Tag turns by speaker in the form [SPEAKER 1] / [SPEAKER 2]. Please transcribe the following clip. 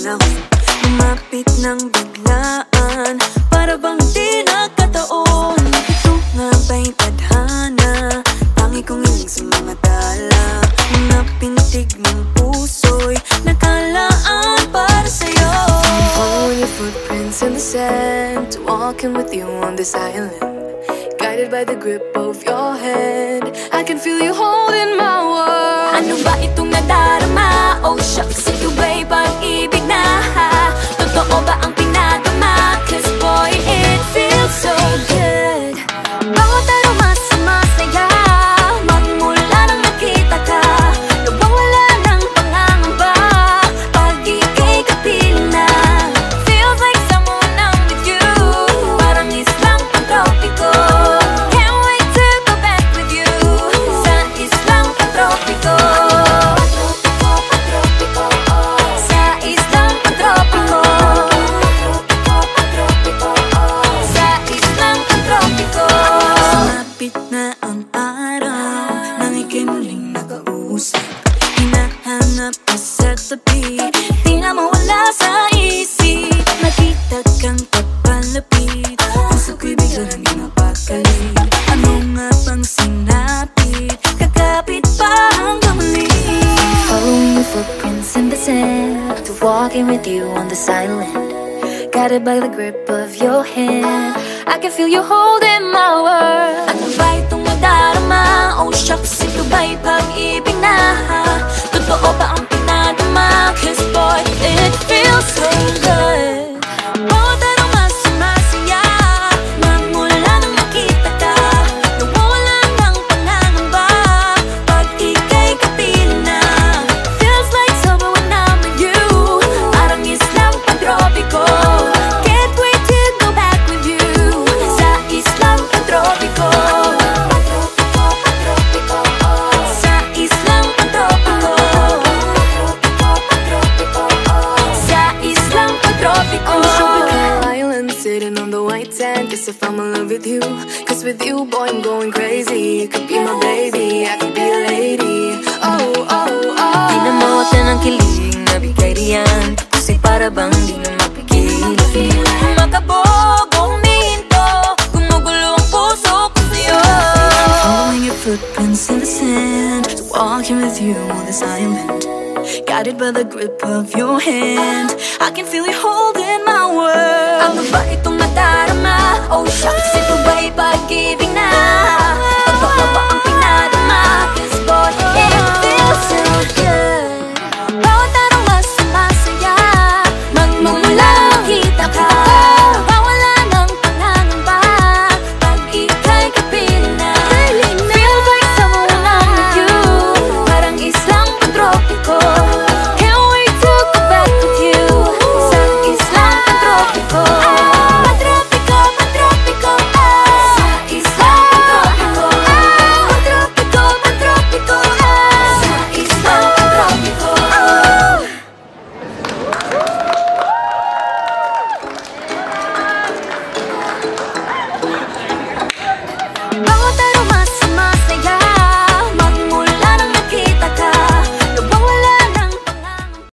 [SPEAKER 1] galaw. Lumapit ng biglaan, para bang di nagkataon. Ito nga ba'y tadhana, tangi kong hiling sa mga tala. Mga pintig ng puso'y nakalaan para sa'yo.
[SPEAKER 2] Following your footprints in the sand, walking with you on this island, guided by the grip of your hand. I can feel you holding my world.
[SPEAKER 3] Ano ba itong nadarama? Oh shucks, ito ba'y pag-ibig na? Totoo ba ang pinadama? Cause boy, it feels so good. Bawat aroma sumasaya, magmula nang nakita ka. Nawawala ng pangangamba, pag ika'y kapiling na. Feels like someone I'm with you, parang islang pantropiko. Can't wait to go back with you, sa islang pantropiko. Sa islang pantropiko. Sa islang pantropiko.
[SPEAKER 1] Sumapit na ang araw, nang ika'y muling nakausap. Hinahanap ka sa tabi, di na mawala sa isip. Nakita kang papalapit, puso ko'y bigla nang di mapakali. Ano nga bang sinapit, kakapit pa hanggang muli.
[SPEAKER 2] Following your footprints in the sand, walking with you on this island, guided by the grip of your hand. I can feel you holding my world.
[SPEAKER 3] Ano ba itong nadarama? Oh shucks, ito ba'y pag-ibig na? Totoo ba ang pinadama? Cause boy, it feels so good. Bawat aroma sumasaya, magmula nang nakita ka. Nawawala ng pangangamba, pag ika'y kapiling na. Feels like summer when I'm with you, parang islang pantropiko. Can't wait to go back with you, sa islang pantropiko. Sa islang pantropiko. Sa islang pantropiko.
[SPEAKER 2] On the tropical island, sitting on the white sand. Guess if I'm in love with you, cause with you, boy, I'm going crazy. You could be my baby, I could be a lady. Oh, oh, oh.
[SPEAKER 1] Di na mawala ng kilig na bigay diyan, kasi para bang di na mapigilan.
[SPEAKER 3] Makabog, huminto, gumugulo ang puso ko sa'yo.
[SPEAKER 1] Following your footprints in the sand, walking with you on this island, guided by the grip of your hand. I can feel you holding my world.
[SPEAKER 3] Ano ba itong nadarama? Oh shucks, ito ba'y pag-ibig na? Totoo ba ang